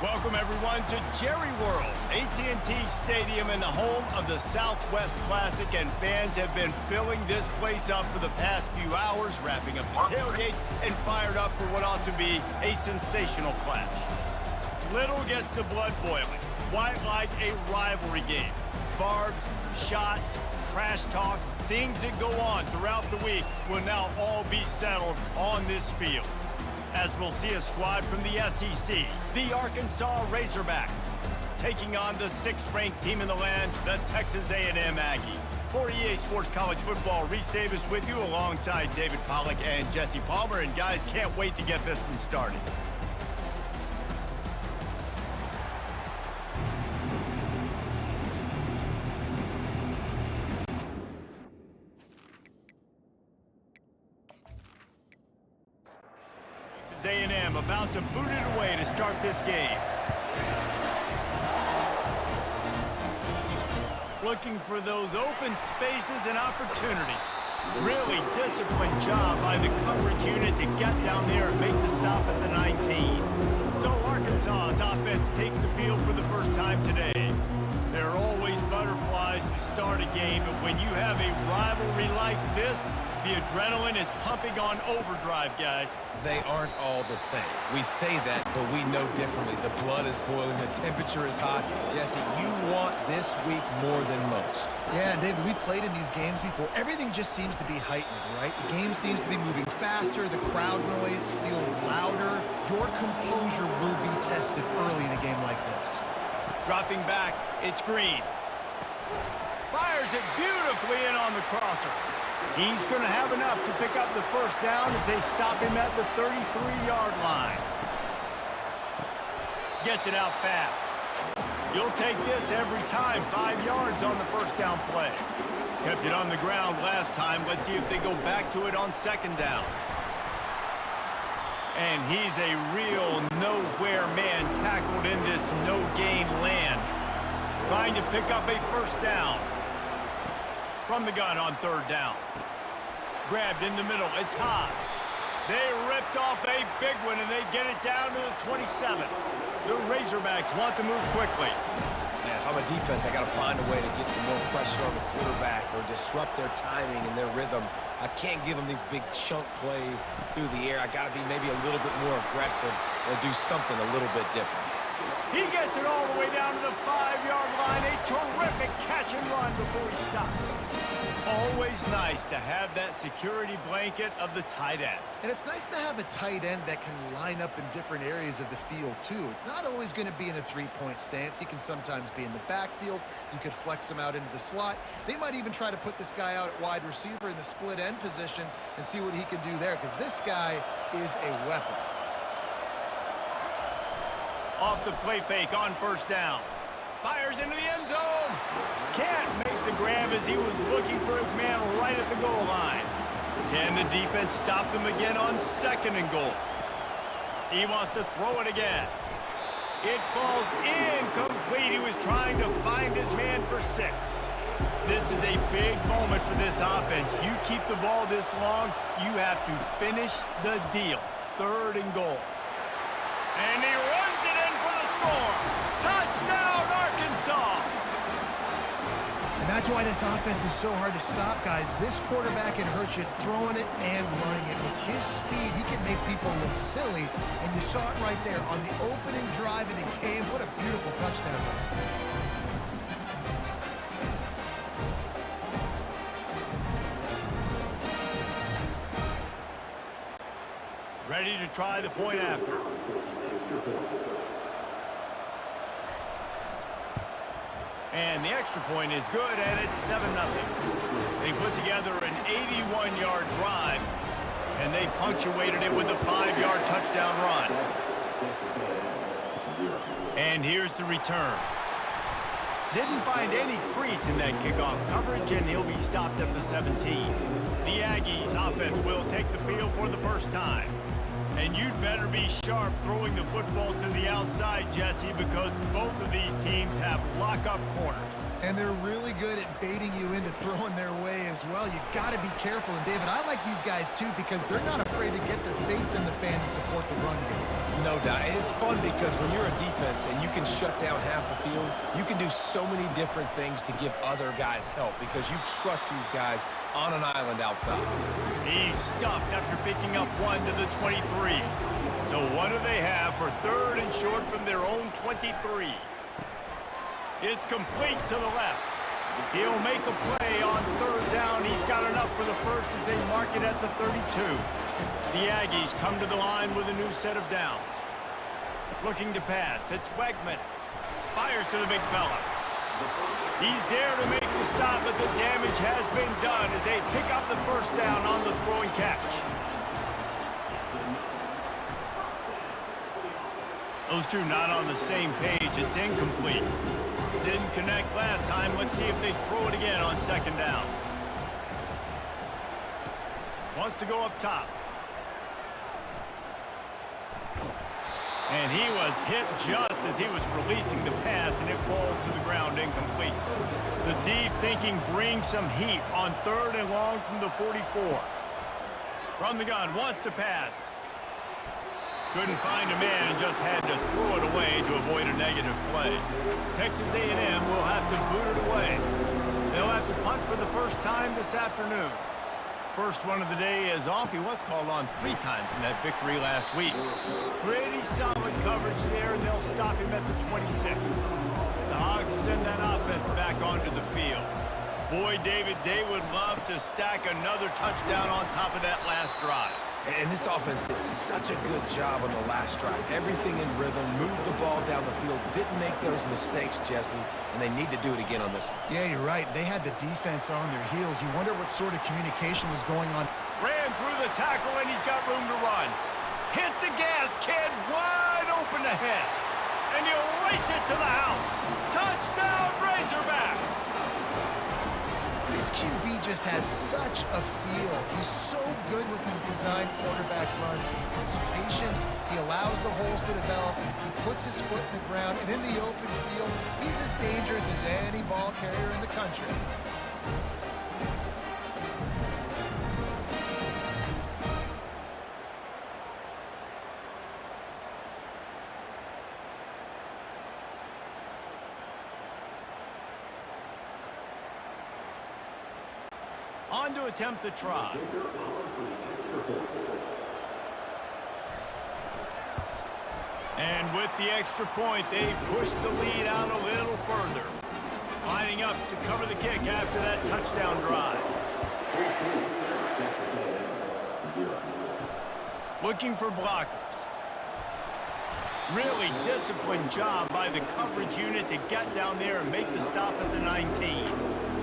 Welcome, everyone, to Jerry World, AT&T Stadium and the home of the Southwest Classic, and fans have been filling this place up for the past few hours, wrapping up the tailgates and fired up for what ought to be a sensational clash. Little gets the blood boiling, quite like a rivalry game. Barbs, shots, trash talk, things that go on throughout the week will now all be settled on this field, as we'll see a squad from the SEC, the Arkansas Razorbacks, taking on the 6th-ranked team in the land, the Texas A&M Aggies. For EA Sports College Football, Reese Davis with you alongside David Pollack and Jesse Palmer, and guys, can't wait to get this one started. A&M about to boot it away to start this game. Looking for those open spaces and opportunity. Really disciplined job by the coverage unit to get down there and make the stop at the 19. So Arkansas's offense takes the field for the first time today. There are always butterflies to start a game, but when you have a rivalry like this, the adrenaline is pumping on overdrive, guys. They aren't all the same. We say that, but we know differently. The blood is boiling. The temperature is hot. Jesse, you want this week more than most. Yeah, David, we played in these games before. Everything just seems to be heightened, right? The game seems to be moving faster. The crowd noise feels louder. Your composure will be tested early in a game like this. Dropping back, it's Green. Fires it beautifully in on the crosser. He's going to have enough to pick up the first down as they stop him at the 33-yard line. Gets it out fast. You'll take this every time. 5 yards on the first down play. Kept it on the ground last time. Let's see if they go back to it on second down. And he's a real nowhere man tackled in this no-gain land. Trying to pick up a first down. From the gun on third down. Grabbed in the middle. It's Haas. They ripped off a big one, and they get it down to the 27. The Razorbacks want to move quickly. Man, if I'm a defense, I got to find a way to get some more pressure on the quarterback or disrupt their timing and their rhythm. I can't give them these big chunk plays through the air. I got to be maybe a little bit more aggressive or do something a little bit different. He gets it all the way down to the 5-yard line. A terrific catch and run before he stopped. Always nice to have that security blanket of the tight end. And it's nice to have a tight end that can line up in different areas of the field, too. It's not always going to be in a three-point stance. He can sometimes be in the backfield. You could flex him out into the slot. They might even try to put this guy out at wide receiver in the split end position and see what he can do there, because this guy is a weapon. Off the play fake on first down. Fires into the end zone. Can't make the grab as he was looking for his man right at the goal line. Can the defense stop them again on second and goal? He wants to throw it again. It falls incomplete. He was trying to find his man for 6. This is a big moment for this offense. You keep the ball this long, you have to finish the deal. Third and goal. And he runs it in for the score. Touchdown, Arkansas! And that's why this offense is so hard to stop, guys. This quarterback can hurt you throwing it and running it. With his speed, he can make people look silly. And you saw it right there on the opening drive of the game. What a beautiful touchdown run. Ready to try the point after. And the extra point is good, and it's 7-0. They put together an 81-yard drive, and they punctuated it with a 5-yard touchdown run. And here's the return. Didn't find any crease in that kickoff coverage, and he'll be stopped at the 17. The Aggies offense will take the field for the first time. And you'd better be sharp throwing the football to the outside, Jesse, because both of these teams have lock-up corners. And they're really good at baiting you into throwing their way as well. You got to be careful. And, David, I like these guys, too, because they're not afraid to get their face in the fan and support the run game. No doubt. It's fun because when you're a defense and you can shut down half the field, you can do so many different things to give other guys help because you trust these guys on an island outside. He's stuffed after picking up 1 to the 23. So what do they have for 3rd and short from their own 23? It's complete to the left. He'll make a play on 3rd down. He's got enough for the first as they mark it at the 32. The Aggies come to the line with a new set of downs. Looking to pass. It's Wegman. Fires to the big fella. He's there to make the stop, but the damage has been done as they pick up the first down on the throw and catch. Those two not on the same page. It's incomplete. Didn't connect last time. Let's see if they throw it again on 2nd down. Wants to go up top. And he was hit just as he was releasing the pass, and it falls to the ground incomplete. The D thinking bring some heat on 3rd and long from the 44. From the gun, wants to pass. Couldn't find a man and just had to throw it away to avoid a negative play. Texas A&M will have to boot it away. They'll have to punt for the first time this afternoon. First one of the day is off. He was called on 3 times in that victory last week. Pretty solid coverage there, and they'll stop him at the 26. The Hogs send that offense back onto the field. Boy, David, they would love to stack another touchdown on top of that last drive. And this offense did such a good job on the last drive. Everything in rhythm, moved the ball down the field, didn't make those mistakes, Jesse, and they need to do it again on this one. Yeah, you're right. They had the defense on their heels. You wonder what sort of communication was going on. Ran through the tackle, and he's got room to run. Hit the gas, kid. Wide open ahead. And you race it to the house. Touchdown, Razorbacks. This QB just has such a feel. He's so good with his design quarterback runs. He's patient. He allows the holes to develop. He puts his foot in the ground. And in the open field, he's as dangerous as any ball carrier in the country. On to attempt the try. And with the extra point, they push the lead out a little further. Lining up to cover the kick after that touchdown drive. Looking for blockers. Really disciplined job by the coverage unit to get down there and make the stop at the 19.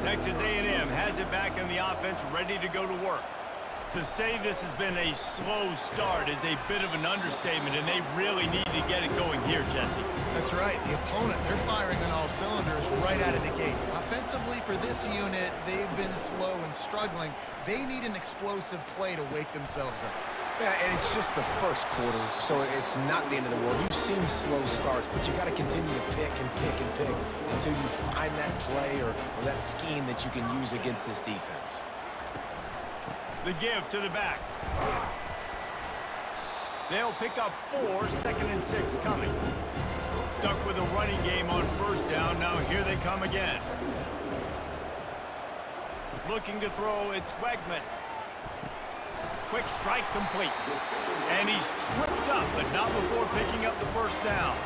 Texas A&M has it back in the offense, ready to go to work. To say this has been a slow start is a bit of an understatement, and they really need to get it going here, Jesse. That's right. The opponent, they're firing on all cylinders right out of the gate. Offensively, for this unit, they've been slow and struggling. They need an explosive play to wake themselves up. Yeah, and it's just the first quarter, so it's not the end of the world. You've seen slow starts, but you got to continue to pick and pick and pick until you find that play or that scheme that you can use against this defense. The give to the back. They'll pick up 4, 2nd and 6 coming. Stuck with a running game on 1st down. Now here they come again. Looking to throw, it's Wegman. Quick strike complete. And he's tripped up, but not before picking up the 1st down.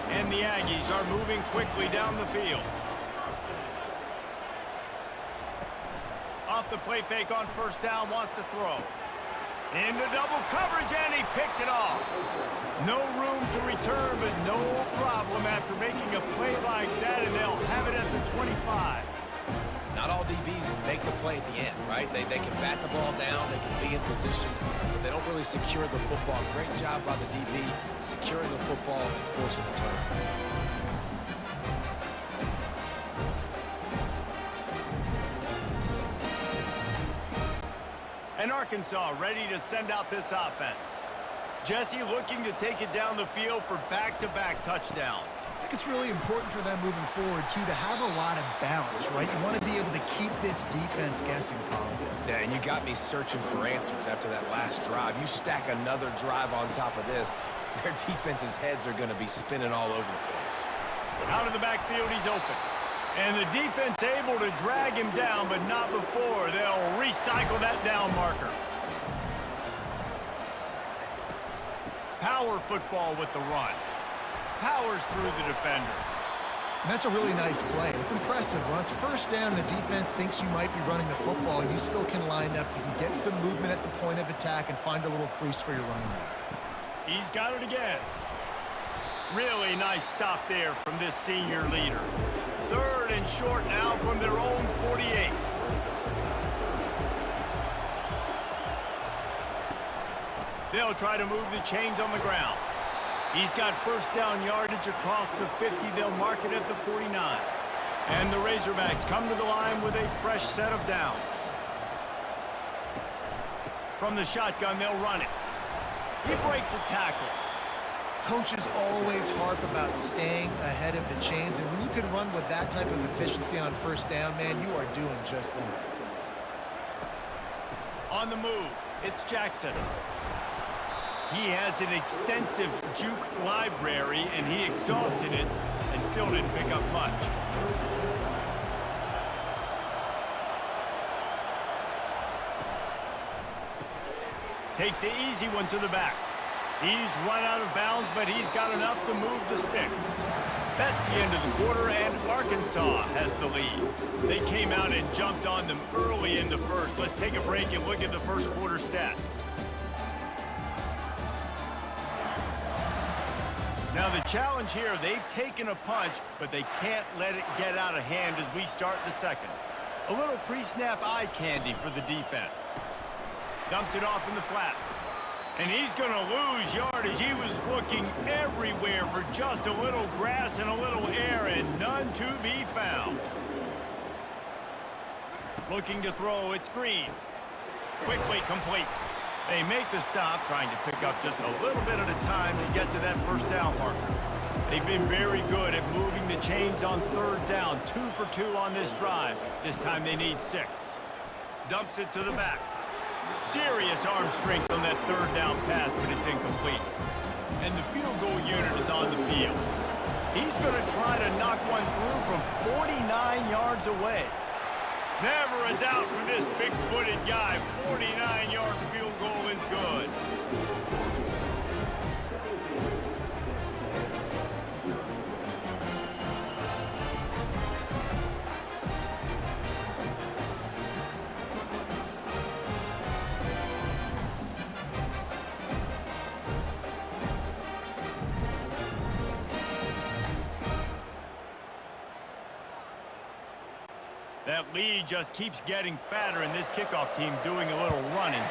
And the Aggies are moving quickly down the field. Off the play fake on 1st down, wants to throw. Into double coverage, and he picked it off. No room to return, but no problem after making a play like that, and they'll have it at the 25. Not all DBs make the play at the end, right? They can bat the ball down, they can be in position, but they don't really secure the football. Great job by the DB securing the football and forcing the turnover. And Arkansas ready to send out this offense. Jesse looking to take it down the field for back-to-back touchdowns. I think it's really important for them moving forward, too, to have a lot of balance, right? You want to be able to keep this defense guessing, Polly. Yeah, and you got me searching for answers after that last drive. You stack another drive on top of this, their defense's heads are going to be spinning all over the place. Out of the backfield, he's open. And the defense able to drag him down, but not before. They'll recycle that down marker. Power football with the run. Powers through the defender. And that's a really nice play. It's impressive. Once first down, the defense thinks you might be running the football. You still can line up. You can get some movement at the point of attack and find a little crease for your running back. He's got it again. Really nice stop there from this senior leader. 3rd and short now from their own 48. They'll try to move the chains on the ground. He's got first down yardage across the 50. They'll mark it at the 49. And the Razorbacks come to the line with a fresh set of downs. From the shotgun, they'll run it. He breaks a tackle. Coaches always harp about staying ahead of the chains, and when you can run with that type of efficiency on first down, man, you are doing just that. On the move, it's Jackson. He has an extensive juke library, and he exhausted it and still didn't pick up much. Takes the easy one to the back. He's run out of bounds, but he's got enough to move the sticks. That's the end of the quarter, and Arkansas has the lead. They came out and jumped on them early in the first. Let's take a break and look at the first quarter stats. Now the challenge here, they've taken a punch, but they can't let it get out of hand as we start the second. A little pre-snap eye candy for the defense. Dumps it off in the flats. And he's going to lose yardage. He was looking everywhere for just a little grass and a little air, and none to be found. Looking to throw, it's Green. Quickly complete. They make the stop, trying to pick up just a little bit at a time to get to that first down marker. They've been very good at moving the chains on 3rd down. 2 for 2 on this drive. This time they need 6. Dumps it to the back. Serious arm strength on that 3rd down pass, but it's incomplete. And the field goal unit is on the field. He's going to try to knock one through from 49 yards away. Never a doubt for this big-footed guy. 49-yard field goal is good. That lead just keeps getting fatter, and this kickoff team doing a little running.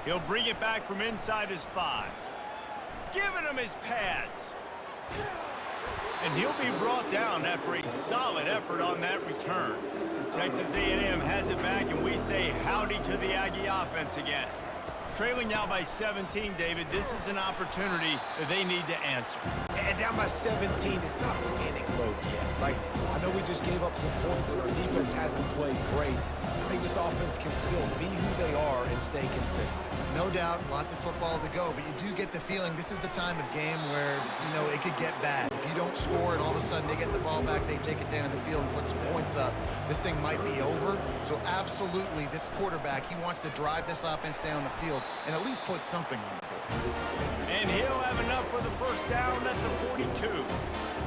He'll bring it back from inside his 5. Giving him his pads. And he'll be brought down after a solid effort on that return. Texas A&M has it back, and we say howdy to the Aggie offense again. Trailing now by 17, David. This is an opportunity that they need to answer. And down by 17, it's not panic mode yet. Like, I know we just gave up some points and our defense hasn't played great. I think this offense can still be who they are and stay consistent. No doubt, lots of football to go, but you do get the feeling this is the time of game where, you know, it could get bad. If you don't score and all of a sudden they get the ball back, they take it down the field and put some points up, this thing might be over. So absolutely, this quarterback, he wants to drive this offense down the field and at least put something on the board. And he'll have enough for the first down at the 42.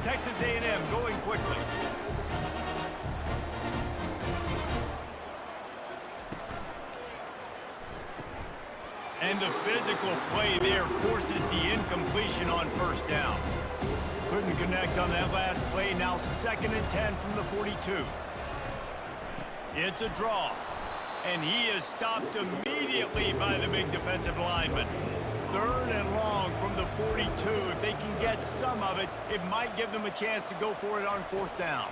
Texas A&M going quickly. And the physical play there forces the incompletion on first down. Couldn't connect on that last play. Now 2nd and 10 from the 42. It's a draw. And he is stopped immediately by the big defensive lineman. 3rd and long from the 42. If they can get some of it, it might give them a chance to go for it on 4th down.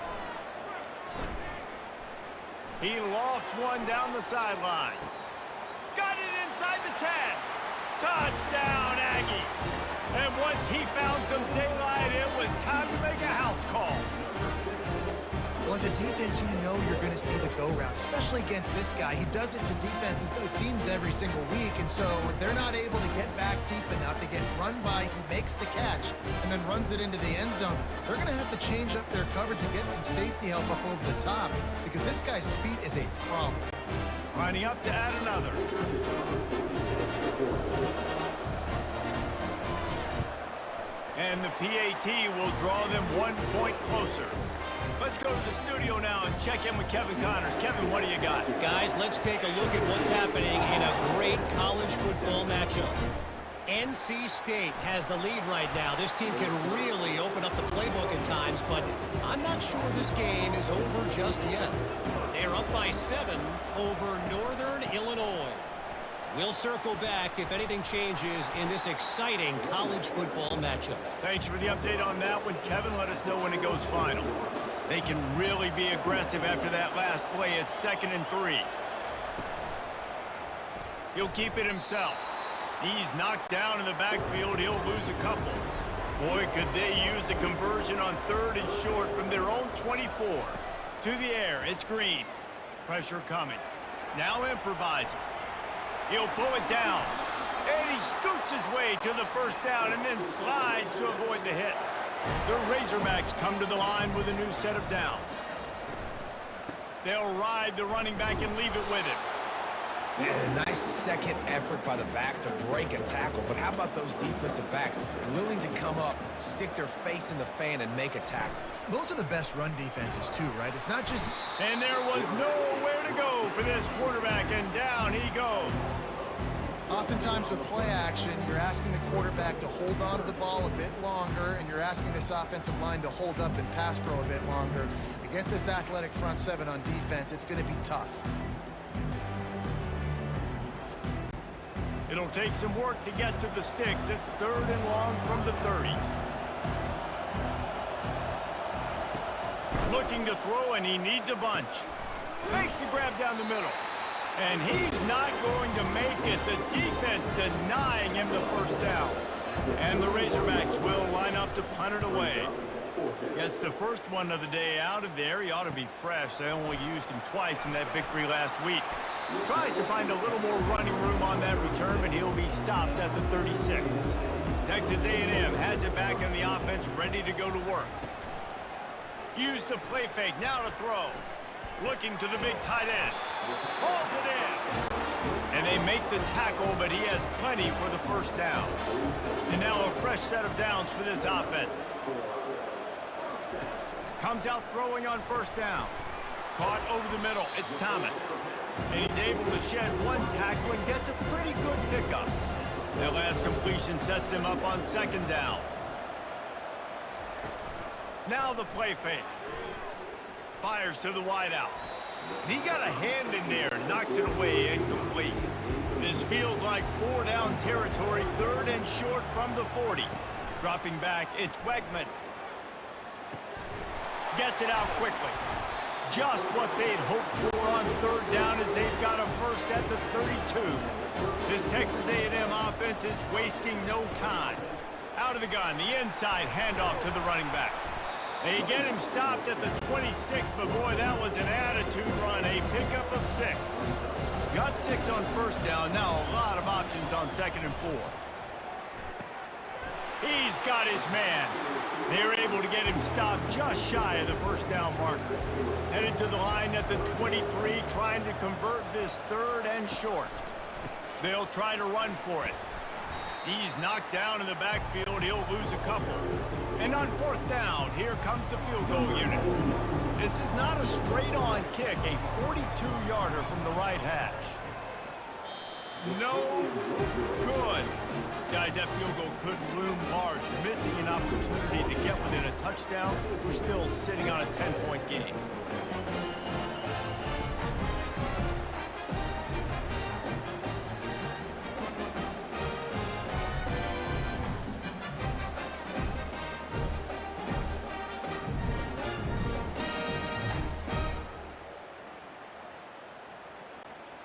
He lofts one down the sideline. Got it inside. Touchdown, Aggie! And once he found some daylight, it was time to make a house call. Well, as a defense, you know you're going to see the go-route, especially against this guy. He does it to defenses, it seems, every single week, and so they're not able to get back deep enough. They get run by, he makes the catch, and then runs it into the end zone. They're going to have to change up their coverage and get some safety help up over the top, because this guy's speed is a problem. Lining up to add another. And the PAT will draw them 1 point closer. Let's go to the studio now and check in with Kevin Connors. Kevin, what do you got? Guys, let's take a look at what's happening in a great college football matchup. NC State has the lead right now. This team can really open up the playbook at times, but I'm not sure this game is over just yet. They're up by 7 over Northern Illinois. We'll circle back if anything changes in this exciting college football matchup. Thanks for the update on that one, Kevin. Let us know when it goes final. They can really be aggressive after that last play. It's 2nd and 3. He'll keep it himself. He's knocked down in the backfield. He'll lose a couple. Boy, could they use a conversion on 3rd and short from their own 24. To the air, it's Green. Pressure coming. Now improvising. He'll pull it down. And he scoots his way to the first down and then slides to avoid the hit. The Razorbacks come to the line with a new set of downs. They'll ride the running back and leave it with him. Yeah, nice second effort by the back to break a tackle. But how about those defensive backs willing to come up, stick their face in the fan, and make a tackle? Those are the best run defenses, too, right? It's not just... And there was nowhere to go for this quarterback, and down he goes. Oftentimes with play action, you're asking the quarterback to hold on to the ball a bit longer, and you're asking this offensive line to hold up and pass pro a bit longer. Against this athletic front 7 on defense, it's going to be tough. It'll take some work to get to the sticks. It's 3rd and long from the 30. Looking to throw, and he needs a bunch. Makes the grab down the middle. And he's not going to make it. The defense denying him the first down. And the Razorbacks will line up to punt it away. Gets the first one of the day out of there. He ought to be fresh. They only used him twice in that victory last week. Tries to find a little more running room on that return, but he'll be stopped at the 36. Texas A&M has it back in the offense, ready to go to work. Use the play fake, now to throw. Looking to the big tight end. Hauls it in. And they make the tackle, but he has plenty for the first down. And now a fresh set of downs for this offense. Comes out throwing on first down. Caught over the middle, it's Thomas. And he's able to shed one tackle and gets a pretty good pickup. That last completion sets him up on 2nd down. Now the play fake. Fires to the wideout. And he got a hand in there, knocks it away, incomplete. This feels like 4 down territory, 3rd and short from the 40. Dropping back, it's Wegman. Gets it out quickly. Just what they'd hoped for on 3rd down as they've got a first at the 32. This Texas A&M offense is wasting no time. Out of the gun, the inside handoff to the running back. They get him stopped at the 26, but boy, that was an attitude run, a pickup of 6. Got 6 on first down, now a lot of options on 2nd and 4. He's got his man. They're able to get him stopped just shy of the first down marker. Headed to the line at the 23, trying to convert this 3rd and short. They'll try to run for it. He's knocked down in the backfield. He'll lose a couple. And on 4th down, here comes the field goal unit. This is not a straight-on kick, a 42-yarder from the right hash. No good. Guys, that field goal could loom large. Missing an opportunity to get within a touchdown. We're still sitting on a 10-point game.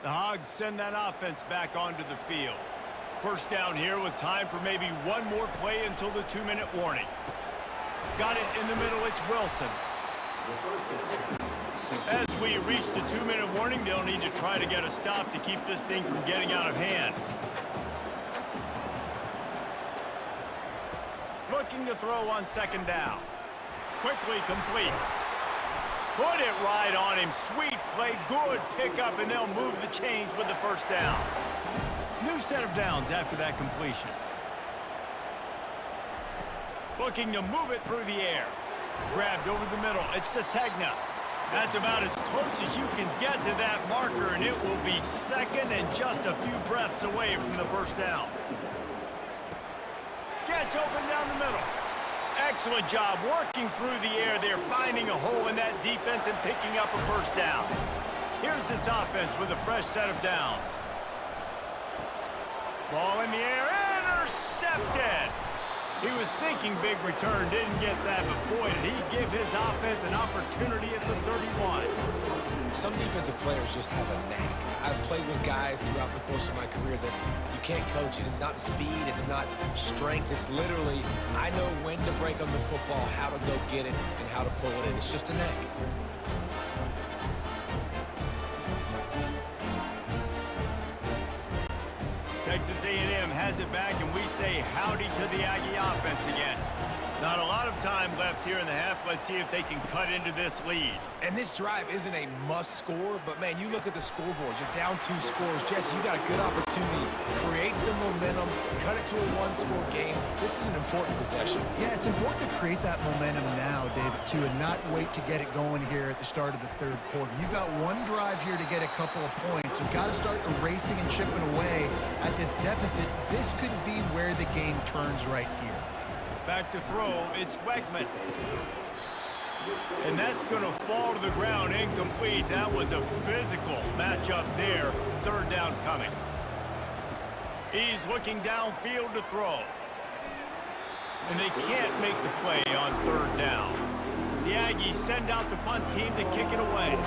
The Hogs send that offense back onto the field. First down here with time for maybe one more play until the 2-minute warning. Got it in the middle, it's Wilson. As we reach the 2-minute warning, they'll need to try to get a stop to keep this thing from getting out of hand. Looking to throw on second down. Quickly complete. Put it right on him. Sweet play, good pickup, and they'll move the chains with the first down. New set of downs after that completion. Looking to move it through the air. Grabbed over the middle. It's Sategna. That's about as close as you can get to that marker, and it will be second and just a few breaths away from the first down. Gets open down the middle. Excellent job working through the air there, finding a hole in that defense and picking up a first down. Here's this offense with a fresh set of downs. Ball in the air, intercepted. He was thinking big return, didn't get that, but boy, did he give his offense an opportunity at the 31. Some defensive players just have a knack. I've played with guys throughout the course of my career that you can't coach it. It's not speed, it's not strength. It's literally, I know when to break on the football, how to go get it, and how to pull it in. It's just a knack. Texas A&M has it back, and we say howdy to the Aggie offense again. Not a lot of time left here in the half. Let's see if they can cut into this lead. And this drive isn't a must score, but man, you look at the scoreboard. You're down 2 scores. Jesse, you got a good opportunity. Create some momentum. Cut it to a 1-score game. This is an important possession. Yeah, it's important to create that momentum now, David, too, and not wait to get it going here at the start of the third quarter. You've got one drive here to get a couple of points. You've got to start erasing and chipping away at this deficit. This could be where the game turns right here. Back to throw, it's Weckman. And that's going to fall to the ground, incomplete. That was a physical matchup there. Third down coming. He's looking downfield to throw. And they can't make the play on third down. The Aggies send out the punt team to kick it away.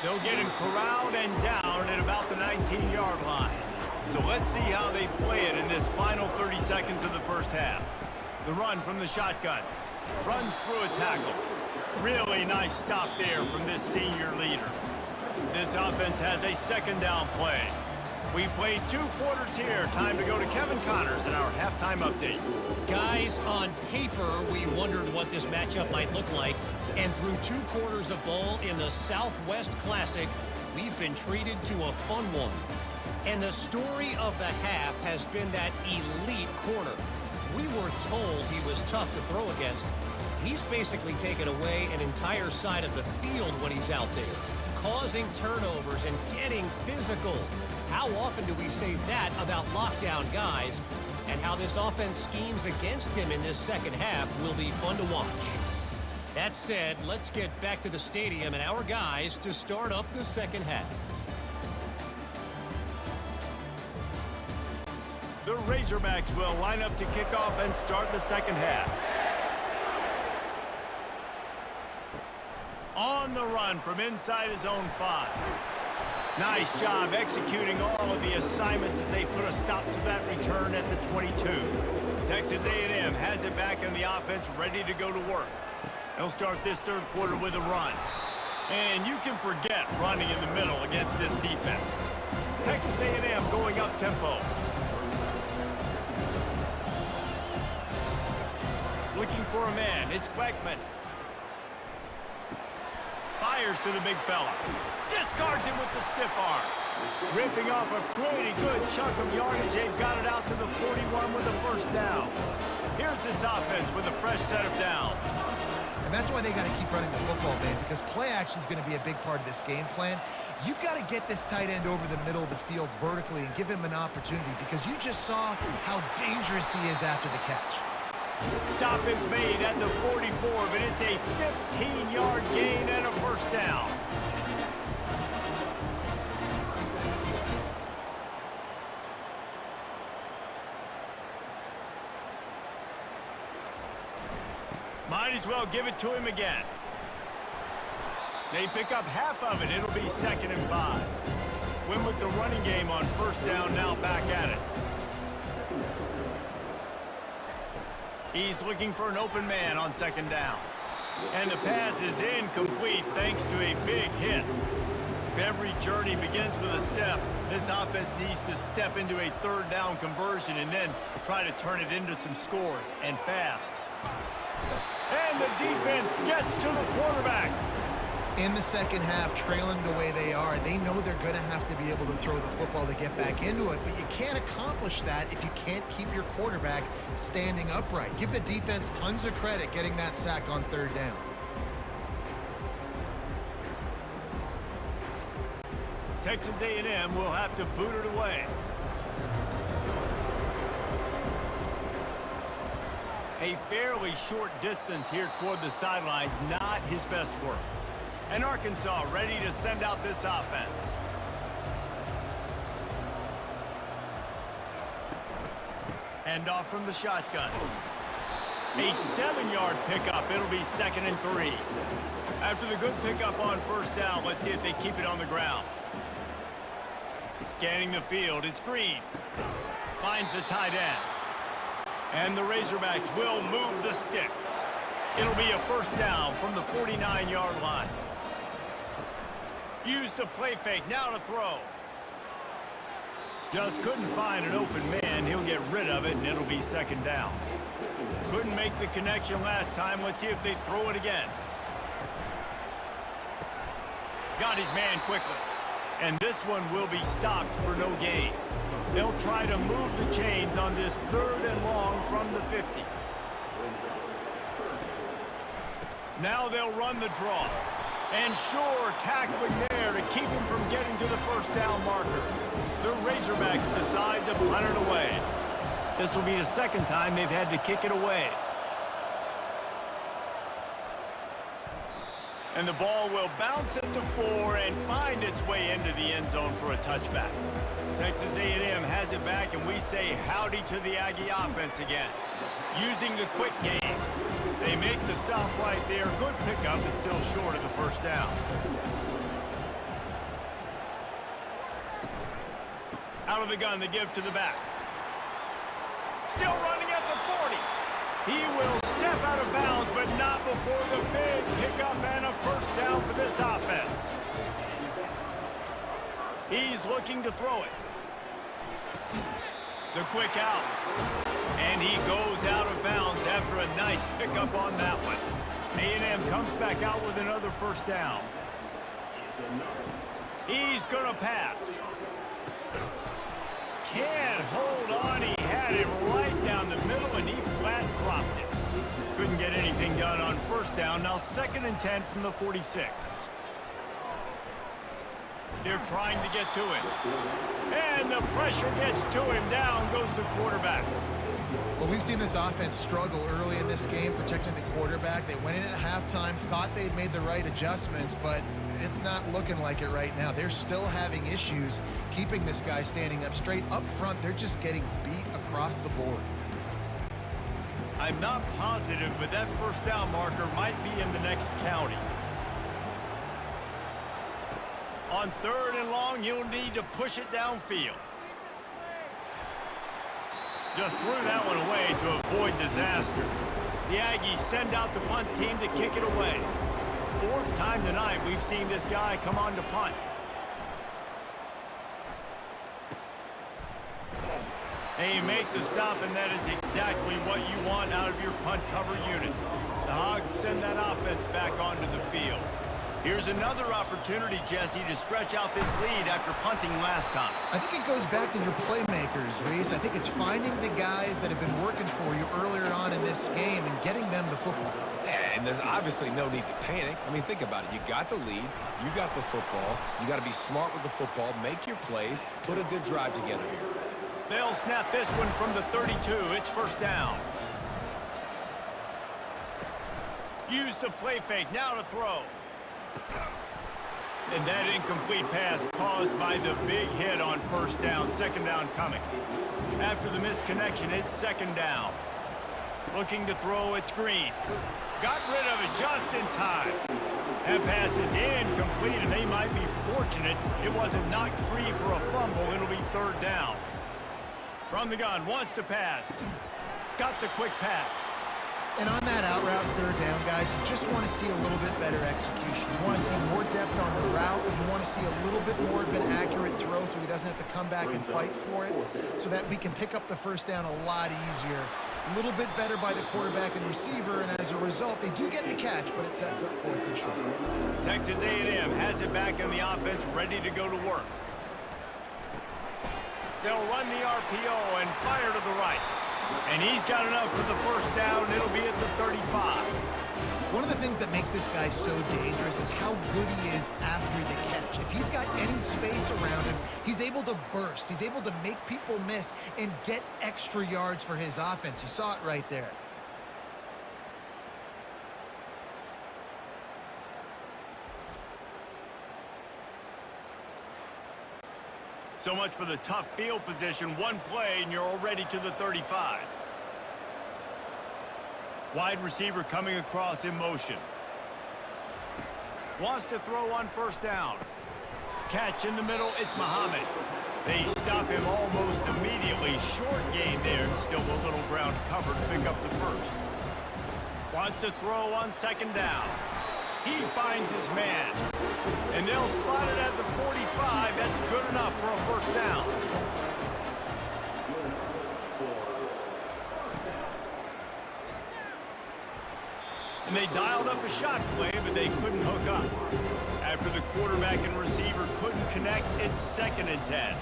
They'll get him corralled and down at about the 19-yard line. So let's see how they play it in this final 30 seconds of the first half. The run from the shotgun. Runs through a tackle. Really nice stop there from this senior leader. This offense has a second down play. We've played 2 quarters here. Time to go to Kevin Connors in our halftime update. Guys, on paper, we wondered what this matchup might look like. And through 2 quarters of ball in the Southwest Classic, we've been treated to a fun one. And the story of the half has been that elite corner. We were told he was tough to throw against. He's basically taken away an entire side of the field when he's out there, causing turnovers and getting physical. How often do we say that about lockdown guys? And how this offense schemes against him in this second half will be fun to watch. That said, let's get back to the stadium and our guys to start up the second half. The Razorbacks will line up to kick off and start the second half. On the run from inside his own 5. Nice job executing all of the assignments as they put a stop to that return at the 22. Texas A&M has it back in the offense, ready to go to work. They'll start this third quarter with a run. And you can forget running in the middle against this defense. Texas A&M going up tempo. Looking for a man. It's Weckman. Fires to the big fella. Discards him with the stiff arm. Ripping off a pretty good chunk of yardage. They've got it out to the 41 with the first down. Here's this offense with a fresh set of downs. And that's why they got to keep running the football, man, because play action is going to be a big part of this game plan. You've got to get this tight end over the middle of the field vertically and give him an opportunity, because you just saw how dangerous he is after the catch. Stop is made at the 44, but it's a 15-yard gain and a first down. Might as well give it to him again. They pick up half of it. It'll be 2nd and 5. Win with the running game on 1st down, now back at it. He's looking for an open man on 2nd down. And the pass is incomplete thanks to a big hit. If every journey begins with a step, this offense needs to step into a 3rd down conversion and then try to turn it into some scores, and fast. And the defense gets to the quarterback. In the second half, trailing the way they are, they know they're going to have to be able to throw the football to get back into it, but you can't accomplish that if you can't keep your quarterback standing upright. Give the defense tons of credit getting that sack on 3rd down. Texas A&M will have to boot it away. A fairly short distance here toward the sidelines, not his best work. And Arkansas ready to send out this offense. Hand off from the shotgun. A 7-yard pickup. It'll be 2nd and 3. After the good pickup on 1st down, let's see if they keep it on the ground. Scanning the field, it's Green. Finds the tight end. And the Razorbacks will move the sticks. It'll be a 1st down from the 49-yard line. Use the play fake, now to throw. Just couldn't find an open man. He'll get rid of it, and it'll be 2nd down. Couldn't make the connection last time. Let's see if they throw it again. Got his man quickly. And this one will be stopped for no gain. They'll try to move the chains on this 3rd and long from the 50. Now they'll run the draw. And sure, tackling there to keep him from getting to the 1st down marker. The Razorbacks decide to punt it away. This will be the 2nd time they've had to kick it away. And the ball will bounce it to 4 and find its way into the end zone for a touchback. Texas A&M has it back, and we say howdy to the Aggie offense again. Using the quick game. They make the stop right there. Good pickup, but still short of the 1st down. Out of the gun, to give to the back. Still running at the 40. He will step out of bounds, but not before the big pickup and a 1st down for this offense. He's looking to throw it. The quick out. And he goes out of bounds after a nice pickup on that one. A&M comes back out with another 1st down. He's going to pass. Can't hold on. He had him right down the middle, and he flat dropped it. Couldn't get anything done on 1st down. Now 2nd and 10 from the 46. They're trying to get to it. And the pressure gets to him. Down goes the quarterback. Well, we've seen this offense struggle early in this game protecting the quarterback. They went in at halftime, thought they'd made the right adjustments, but it's not looking like it right now. They're still having issues keeping this guy standing up straight. Up front, they're just getting beat across the board. I'm not positive, but that 1st down marker might be in the next county. On 3rd and long, you'll need to push it downfield. Just threw that one away to avoid disaster. The Aggies send out the punt team to kick it away. 4th time tonight we've seen this guy come on to punt. They make the stop, and that is exactly what you want out of your punt cover unit. The Hogs send that offense back onto the field. Here's another opportunity, Jesse, to stretch out this lead after punting last time. I think it goes back to your playmakers, Reese. I think it's finding the guys that have been working for you earlier on in this game and getting them the football. Yeah, and there's obviously no need to panic. I mean, think about it. You got the lead. You got the football. You got to be smart with the football. Make your plays. Put a good drive together here. They'll snap this one from the 32. It's 1st down. Use the play fake. Now to throw. And that incomplete pass caused by the big hit on 1st down. 2nd down coming. After the misconnection, it's 2nd down. Looking to throw, it's Green. Got rid of it just in time. That pass is incomplete, and they might be fortunate it wasn't knocked free for a fumble. It'll be third down. From the gun, wants to pass. Got the quick pass. And on that out route third down, guys, you just want to see a little bit better execution. You want to see more depth on the route. You want to see a little bit more of an accurate throw so he doesn't have to come back and fight for it, so that we can pick up the first down a lot easier. A little bit better by the quarterback and receiver, and as a result, they do get the catch, but it sets up fourth and short. Texas A&M has it back in the offense, ready to go to work. They'll run the RPO and fire to the right. And he's got enough for the first down. It'll be at the 35. One of the things that makes this guy so dangerous is how good he is after the catch. If he's got any space around him, he's able to burst. He's able to make people miss and get extra yards for his offense. You saw it right there. So much for the tough field position. One play, and you're already to the 35. Wide receiver coming across in motion. Wants to throw on first down. Catch in the middle, it's Muhammad. They stop him almost immediately. Short gain there, and still a little ground cover to pick up the first. Wants to throw on second down. He finds his man. And they'll spot it at the 45. That's good enough for a first down. And they dialed up a shot play, but they couldn't hook up. After the quarterback and receiver couldn't connect, it's 2nd and 10.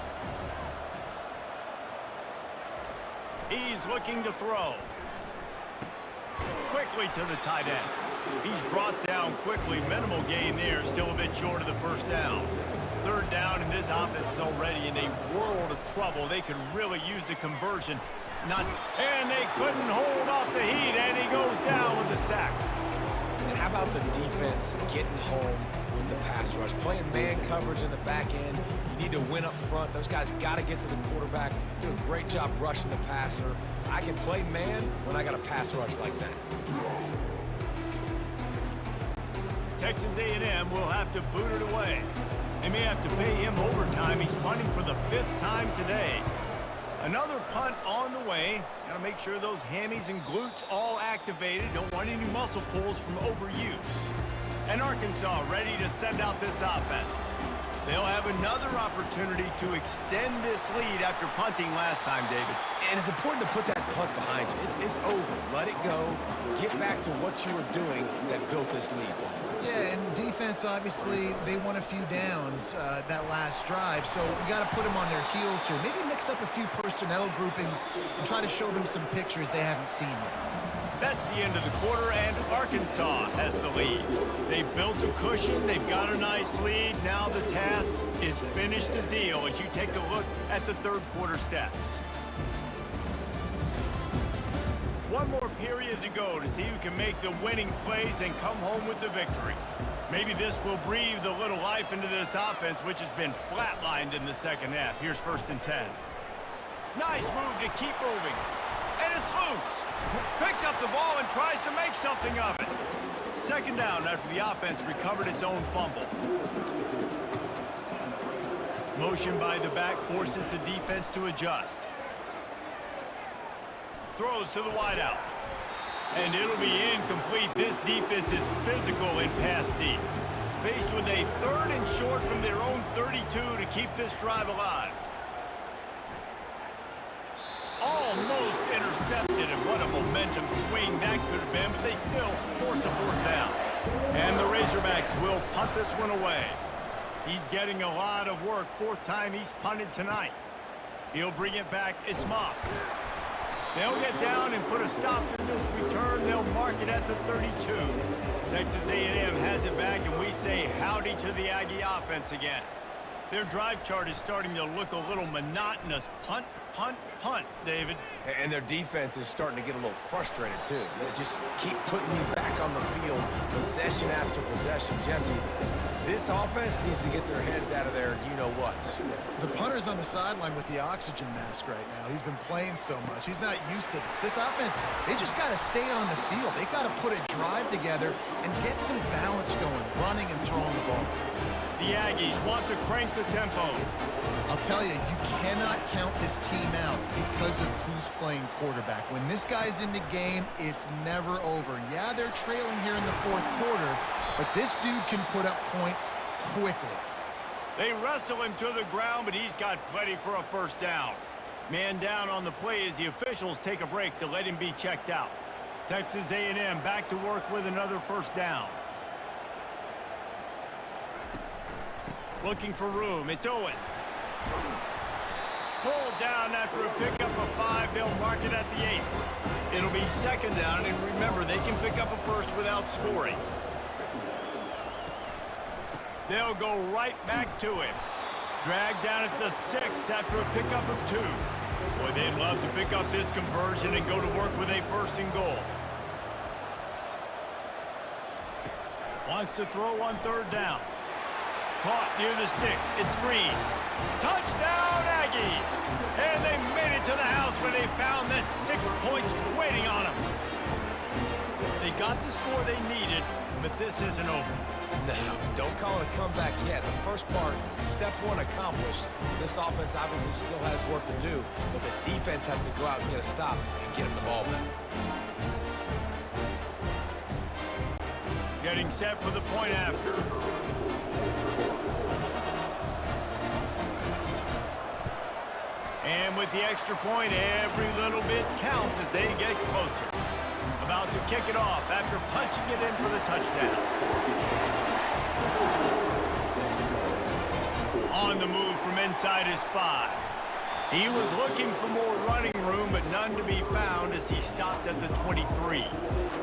He's looking to throw. Quickly to the tight end. He's brought down quickly. Minimal gain there. Still a bit short of the first down. Third down, and this offense is already in a world of trouble. They could really use a conversion. And they couldn't hold off the heat, and he goes down with a sack. And how about the defense getting home with the pass rush? Playing man coverage in the back end. You need to win up front. Those guys got to get to the quarterback. Do a great job rushing the passer. I can play man when I got a pass rush like that. Texas A&M will have to boot it away. They may have to pay him overtime. He's punting for the 5th time today. Another punt on the way. Got to make sure those hammies and glutes all activated. Don't want any muscle pulls from overuse. And Arkansas ready to send out this offense. They'll have another opportunity to extend this lead after punting last time, David. And it's important to put that punt behind you. It's over. Let it go. Get back to what you were doing that built this lead. Yeah, and defense, obviously, they won a few downs that last drive, so you got to put them on their heels here. Maybe mix up a few personnel groupings and try to show them some pictures they haven't seen yet. That's the end of the quarter, and Arkansas has the lead. They've built a cushion. They've got a nice lead. Now the task is finish the deal as you take a look at the third quarter stats. One more period to go to see who can make the winning plays and come home with the victory. Maybe this will breathe a little life into this offense, which has been flatlined in the second half. Here's 1st and 10. Nice move to keep moving. And it's loose. Picks up the ball and tries to make something of it. 2nd down after the offense recovered its own fumble. Motion by the back forces the defense to adjust. Throws to the wideout. And it'll be incomplete. This defense is physical and pass deep. Faced with a 3rd and short from their own 32 to keep this drive alive. Almost intercepted, and what a momentum swing that could have been, but they still force a 4th down. And the Razorbacks will punt this one away. He's getting a lot of work. 4th time he's punted tonight. He'll bring it back. It's Moss. They'll get down and put a stop to this return. They'll mark it at the 32. Texas A&M has it back, and we say howdy to the Aggie offense again. Their drive chart is starting to look a little monotonous. Punt, punt, punt, David. And their defense is starting to get a little frustrated, too. They just keep putting me back on the field, possession after possession. Jesse, this offense needs to get their heads out of their you-know-whats. The punter's on the sideline with the oxygen mask right now. He's been playing so much. He's not used to this. This offense, they just got to stay on the field. They've got to put a drive together and get some balance going, running and throwing the ball. The Aggies want to crank the tempo. I'll tell you, you cannot count this team out because of who's playing quarterback. When this guy's in the game, it's never over. Yeah, they're trailing here in the fourth quarter, but this dude can put up points quickly. They wrestle him to the ground, but he's got plenty for a first down. Man down on the play as the officials take a break to let him be checked out. Texas A&M back to work with another first down. Looking for room. It's Owens. Pulled down after a pickup of 5. They'll mark it at the 8. It'll be second down, and remember, they can pick up a first without scoring. They'll go right back to him. Dragged down at the 6 after a pickup of 2. Boy, they'd love to pick up this conversion and go to work with a first and goal. Wants to throw on third down. Caught near the sticks. It's Green. Touchdown, Aggies! And they made it to the house where they found that 6 points waiting on them. They got the score they needed, but this isn't over. No, don't call it a comeback yet. The first part, step one accomplished. This offense obviously still has work to do, but the defense has to go out and get a stop and get him the ball back. Getting set for the point after. And with the extra point, every little bit counts as they get closer. About to kick it off after punching it in for the touchdown. On the move from inside his 5. He was looking for more running room, but none to be found as he stopped at the 23.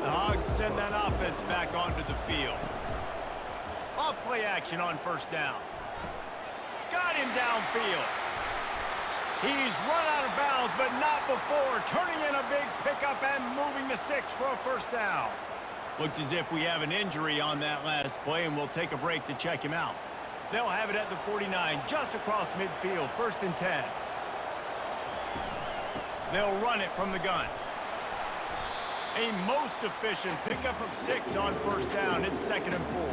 The Hogs send that offense back onto the field. Off play action on first down. Got him downfield. He's run out of bounds, but not before turning in a big pickup and moving the sticks for a first down. Looks as if we have an injury on that last play, and we'll take a break to check him out. They'll have it at the 49, just across midfield, 1st and 10. They'll run it from the gun. A most efficient pickup of 6 on first down. It's 2nd and 4.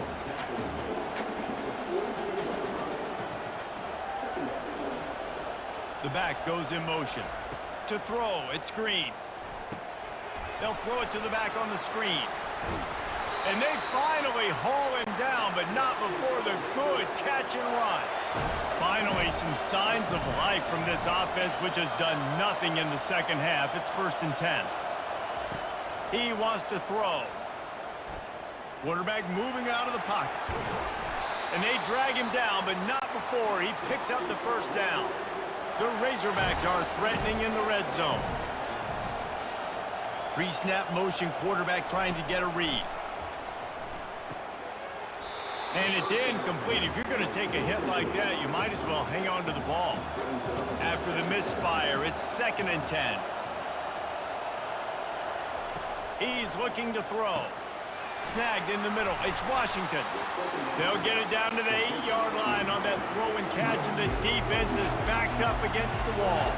The back goes in motion. To throw, it's Green. They'll throw it to the back on the screen. And they finally haul him down, but not before the good catch and run. Finally, some signs of life from this offense, which has done nothing in the second half. It's 1st and 10. He wants to throw. Quarterback moving out of the pocket. And they drag him down, but not before he picks up the first down. The Razorbacks are threatening in the red zone. Pre-snap motion, quarterback trying to get a read. And it's incomplete. If you're going to take a hit like that, you might as well hang on to the ball. After the misfire, it's 2nd and 10. He's looking to throw. Snagged in the middle. It's Washington. They'll get it down to the 8-yard line on that throw and catch, and the defense is backed up against the wall.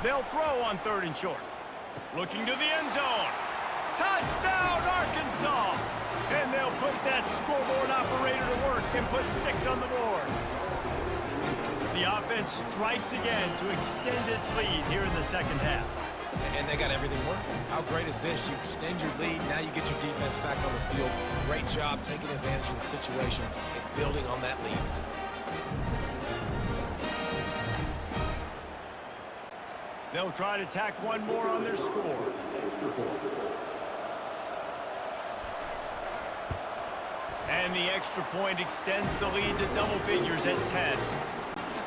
They'll throw on 3rd and short. Looking to the end zone. Touchdown, Arkansas! And they'll put that scoreboard operator to work and put 6 on the board. The offense strikes again to extend its lead here in the second half. And they got everything working. How great is this? You extend your lead, now you get your defense back on the field. Great job taking advantage of the situation and building on that lead. They'll try to tack one more on their score. And the extra point extends the lead to double figures at 10.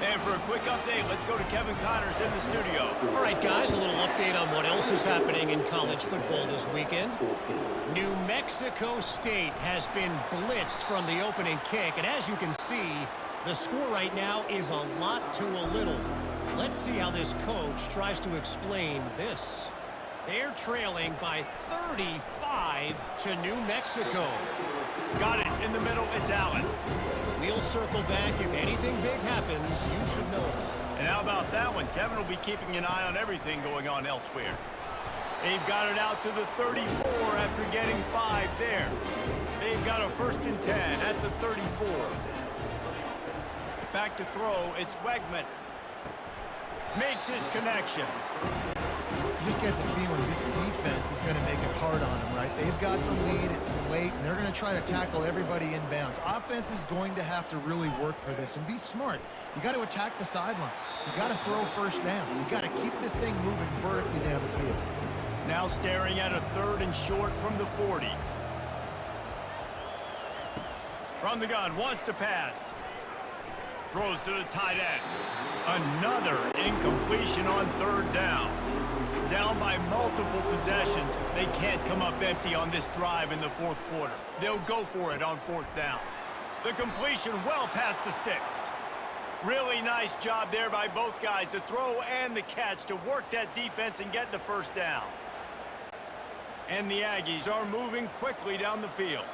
And for a quick update, let's go to Kevin Connors in the studio. All right, guys, a little update on what else is happening in college football this weekend. New Mexico State has been blitzed from the opening kick, and as you can see, The score right now is a lot to a little. Let's see how this coach tries to explain this. They're trailing by 35 to New Mexico. Got it in the middle. It's Allen. We'll circle back. If anything big happens, you should know. And how about that one? Kevin will be keeping an eye on everything going on elsewhere. They've got it out to the 34 after getting 5 there. They've got a 1st and 10 at the 34. Back to throw. It's Wegman. Makes his connection. You just get the feeling this defense is going to make it hard on them, right? They've got the lead, it's late, and they're going to try to tackle everybody inbounds. Offense is going to have to really work for this and be smart. You got to attack the sidelines. You got to throw first downs. You got to keep this thing moving vertically down the field. Now staring at a 3rd and short from the 40. From the gun, wants to pass. Throws to the tight end. Another incompletion on 3rd down. Down by multiple possessions. They can't come up empty on this drive in the 4th quarter. They'll go for it on 4th down. The completion well past the sticks. Really nice job there by both guys to throw and the catch to work that defense and get the 1st down. And the Aggies are moving quickly down the field.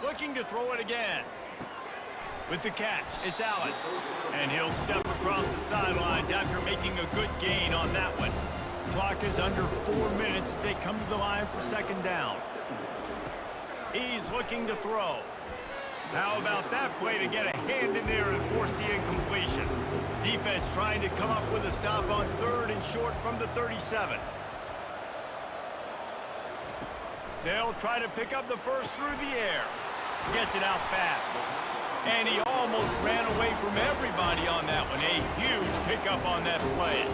Looking to throw it again. With the catch, it's Allen. And he'll step across the sidelines after making a good gain on that one. Clock is under 4 minutes as they come to the line for 2nd down. He's looking to throw. How about that play to get a hand in there and force the incompletion? Defense trying to come up with a stop on 3rd and short from the 37. They'll try to pick up the 1st through the air. Gets it out fast. And he almost ran away from everybody on that one. A huge pickup on that play.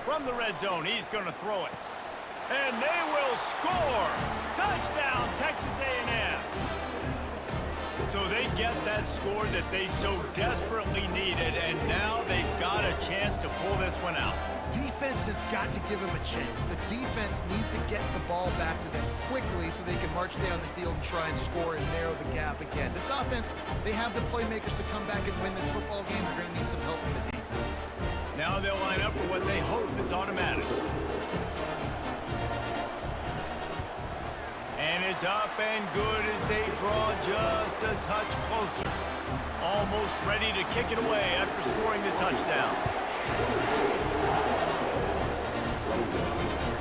From the red zone, he's going to throw it. And they will score! Touchdown, Texas A&M! So they get that score that they so desperately needed, and now they've got a chance to pull this one out. Defense has got to give them a chance. The defense needs to get the ball back to them quickly so they can march down the field and try and score and narrow the gap again. This offense, they have the playmakers to come back and win this football game. They're going to need some help from the defense. Now they'll line up for what they hope is automatic. And it's up and good as they draw just a touch closer. Almost ready to kick it away after scoring the touchdown.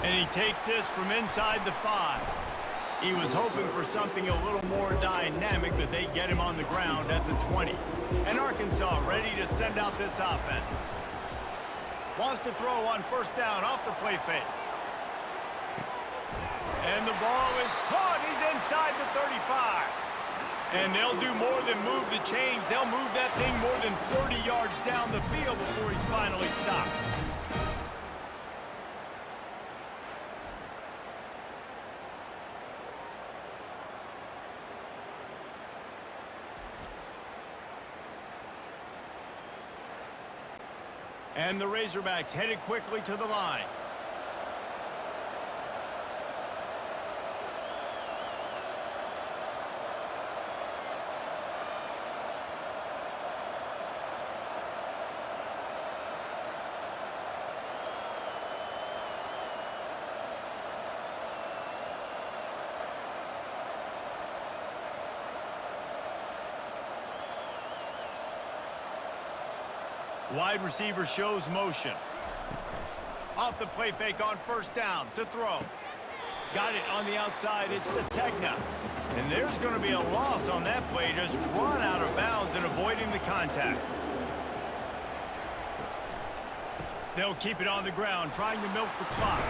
And he takes this from inside the 5. He was hoping for something a little more dynamic, but they get him on the ground at the 20. And Arkansas ready to send out this offense. Wants to throw on 1st down off the play fake. And the ball is caught. He's inside the 35. And they'll do more than move the chains. They'll move that thing more than 30 yards down the field before he's finally stopped. And the Razorbacks headed quickly to the line. Wide receiver shows motion. Off the play fake on 1st down to throw. Got it on the outside. It's Sategna. And there's going to be a loss on that play. Just run out of bounds and avoiding the contact. They'll keep it on the ground, trying to milk the clock.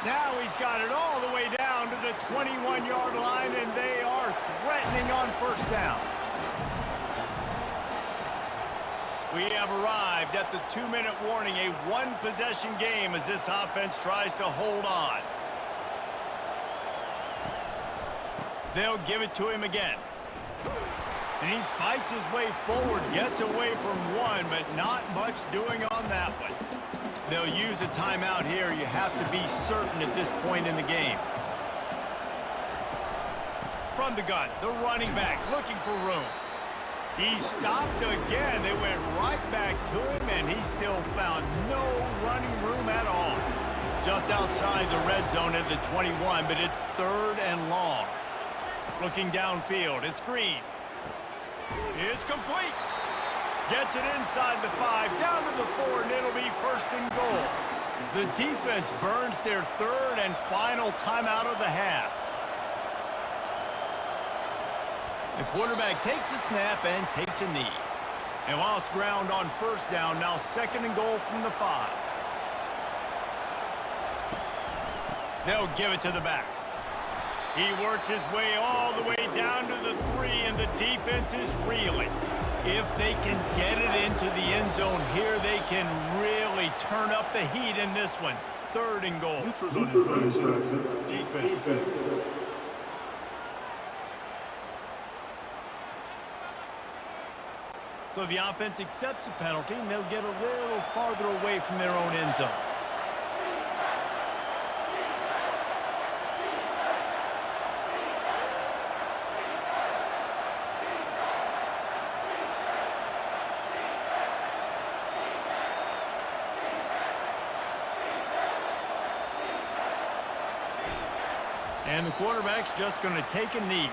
Now he's got it all the way down to the 21-yard line, and they are threatening on 1st down. We have arrived at the 2-minute warning, a one-possession game as this offense tries to hold on. They'll give it to him again. And he fights his way forward, gets away from one, but not much doing on that one. They'll use a timeout here. You have to be certain at this point in the game. From the gun, the running back looking for room. He stopped again. They went right back to him, and he still found no running room at all. Just outside the red zone at the 21, but it's 3rd and long. Looking downfield, it's Green. It's complete. Gets it inside the 5, down to the 4, and it'll be 1st and goal. The defense burns their 3rd and final timeout of the half. The quarterback takes a snap and takes a knee. And lost ground on 1st down, now 2nd and goal from the 5. They'll give it to the back. He works his way all the way down to the 3, and the defense is reeling. If they can get it into the end zone here, they can really turn up the heat in this one. 3rd and goal. Defense. So the offense accepts the penalty, and they'll get a little farther away from their own end zone. And the quarterback's just going to take a knee.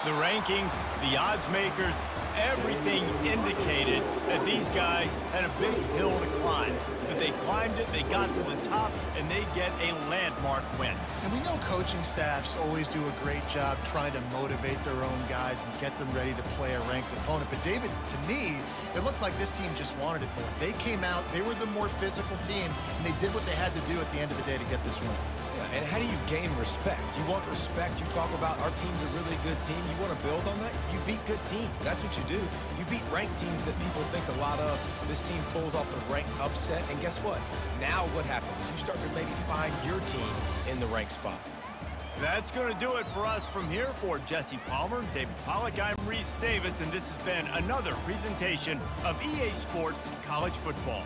The rankings, the odds makers, everything indicated that these guys had a big hill to climb. But they climbed it, they got to the top, and they get a landmark win. And we know coaching staffs always do a great job trying to motivate their own guys and get them ready to play a ranked opponent. But David, to me, it looked like this team just wanted it more. They came out, they were the more physical team, and they did what they had to do at the end of the day to get this win. And how do you gain respect? You want respect. You talk about our team's a really good team. You want to build on that? You beat good teams. That's what you do. You beat ranked teams that people think a lot of. This team pulls off the ranked upset. And guess what? Now what happens? You start to maybe find your team in the ranked spot. That's going to do it for us from here. For Jesse Palmer, David Pollack, I'm Reese Davis, and this has been another presentation of EA Sports College Football.